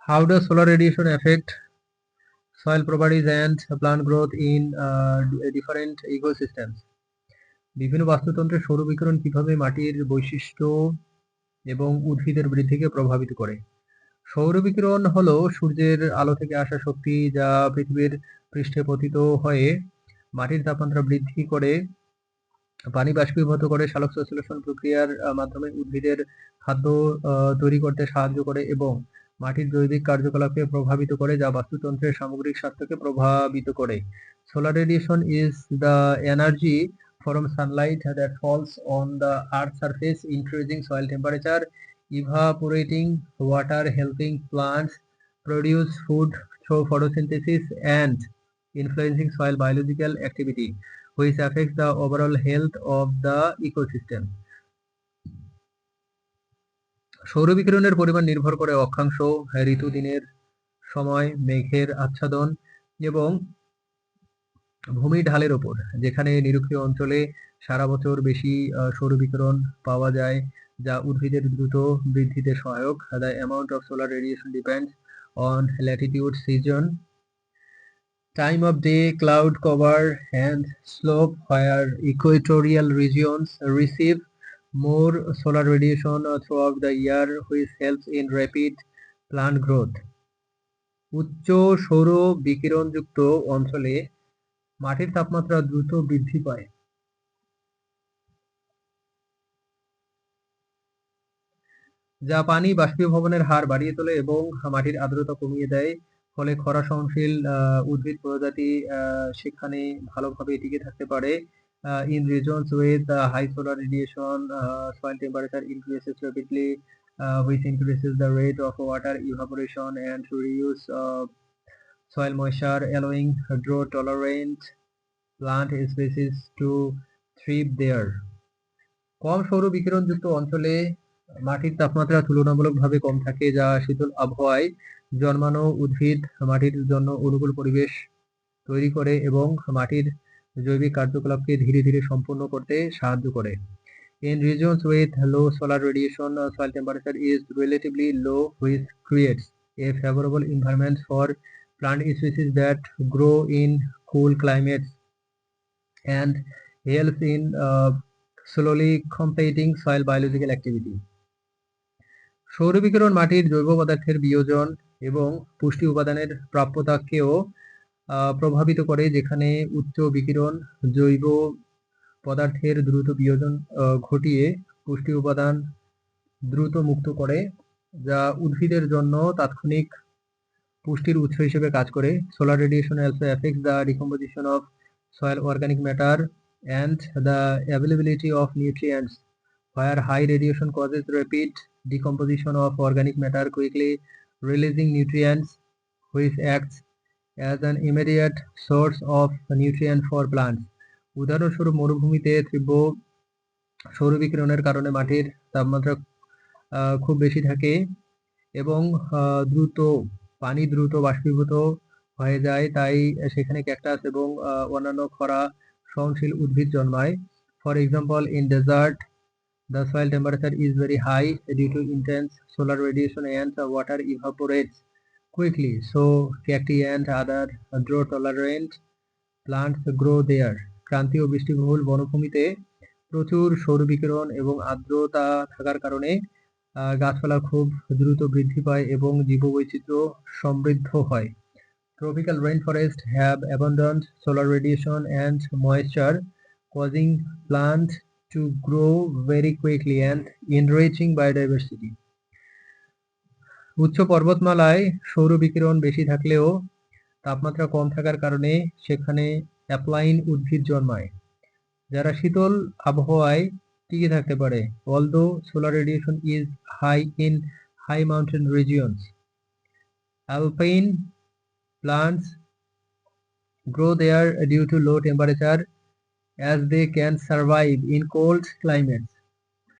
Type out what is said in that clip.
How does solar radiation affect soil properties and plant growth in different ecosystems? বিভিন্ন বাস্তুতন্ত্রে সৌর বিকিরণ কিভাবে মাটির বৈশিষ্ট্য এবং উদ্ভিদের বৃদ্ধিকে প্রভাবিত করে? সৌর বিকিরণ হলো সূর্যের আলো থেকে আসা শক্তি যা পৃথিবীর পৃষ্ঠে পতিত হয়ে মাটির তাপমাত্রা বৃদ্ধি করে, পানি বাষ্পীভূত করে সালোক সংশ্লেষণ প্রক্রিয়ার মাধ্যমে উদ্ভিদের খাদ্য তৈরি করতে সাহায্য করে এবং মাটির জৈবিক কার্যকলাপকে প্রভাবিত করে, যা বাস্তুতন্ত্রের সামগ্রিক স্বাস্থ্যকে প্রভাবিত করে। Solar radiation is the energy from sunlight that falls on the earth's surface, increasing soil temperature, evaporating water, helping plants produce food through photosynthesis, and influencing soil biological activity, which affects the overall health of the ecosystem. সৌর বিকিরণের পরিমাণ নির্ভর করে অক্ষাংশ, ঋতু, দিনের সময়, মেঘের আচ্ছাদন এবং ভূমি ঢালের ওপর। যেখানে নিরক্ষীয় অঞ্চলে সারা বছর বেশি সৌর বিকিরণ পাওয়া যায়, যা উদ্ভিদের দ্রুত বৃদ্ধিতে সহায়ক। The amount of solar radiation depends on latitude, season, time of day, cloud cover, and slope, where equatorial regions receive more solar radiation throughout the year, which helps in rapid plant growth. উচ্চ সৌর বিকিরণযুক্ত অঞ্চলে মাটির তাপমাত্রা দ্রুত বৃদ্ধি পায়, যা পানি বাষ্পীভবনের হার বাড়িয়ে তোলে এবং মাটির আর্দ্রতা কমিয়ে দেয়। ফলে খরা সহনশীল উদ্ভিদ প্রজাতি সেখানে ভালোভাবে টিকে থাকতে পারে। In regions with high solar radiation, soil temperature increases rapidly, which increases the rate of water evaporation and reduce soil moisture, allowing drought-tolerant plant species to thrive there. কম সৌর বিকিরণযুক্ত অঞ্চলে মাটির তাপমাত্রা তুলনামূলকভাবে কম থাকে, যা শীতল আবহাওয়ায় জন্মানো উদ্ভিদ মাটির জন্য অনুকূল পরিবেশ তৈরি করে এবং মাটির জৈবিক কার্যকলাপকে ধীরে ধীরে সম্পন্ন করতে সাহায্য করে। In regions with low solar radiation, soil temperature is relatively low, which creates a favorable environment for plant species that grow in cool climates and helps in slowly completing soil biological activity. সৌর বিকিরণ মাটির জৈব পদার্থের বিয়োজন এবং পুষ্টি উপাদানের প্রাপ্যতাকেও প্রভাবিত করে, যেখানে উচ্চ বিকিরণ জৈব পদার্থের দ্রুত বিয়োজন ঘটিয়ে পুষ্টি উপাদান দ্রুত মুক্ত করে, যা উদ্ভিদের জন্য তাৎক্ষণিক পুষ্টির উৎস হিসেবে কাজ করে। Solar radiation also affects the decomposition of soil organic matter and the availability of nutrients, where high radiation causes rapid decomposition of organic matter, quickly releasing nutrients, which acts as an immediate source of nutrient for plants. উদাহরণস্বরূপ, মরুভূমিতে তীব্র সৌর বিকিরণের কারণে মাটির তাপমাত্রা খুব বেশি থাকে এবং পানি দ্রুত বাষ্পীভূত হয়ে যায়, তাই সেখানে ক্যাকটাস এবং অন্যান্য খরা সহনশীল উদ্ভিদ জন্মায়। For example, in desert the soil temperature is very high due to intense solar radiation and water evaporates quickly, so cacti and other drought tolerant plants grow there. ক্রান্তীয় বৃষ্টিবহুল বনভূমিতে প্রচুর সৌর বিকিরণ এবং আর্দ্রতা থাকার কারণে গাছপালা খুব দ্রুত বৃদ্ধি পায় এবং জীববৈচিত্র্য সমৃদ্ধ হয়। Tropical rainforests have abundant solar radiation and moisture, causing plants to grow very quickly and enriching biodiversity. উচ্চ পর্বতমালায় সৌর বিকিরণ বেশি থাকলেও তাপমাত্রা কম থাকার কারণে সেখানে অ্যালপাইন উদ্ভিদ জন্মায়, যারা শীতল আবহাওয়ায় টিকে থাকতে পারে। Although solar radiation is high in high mountain regions, alpine plants grow there due to low temperature, as they can survive in cold climates.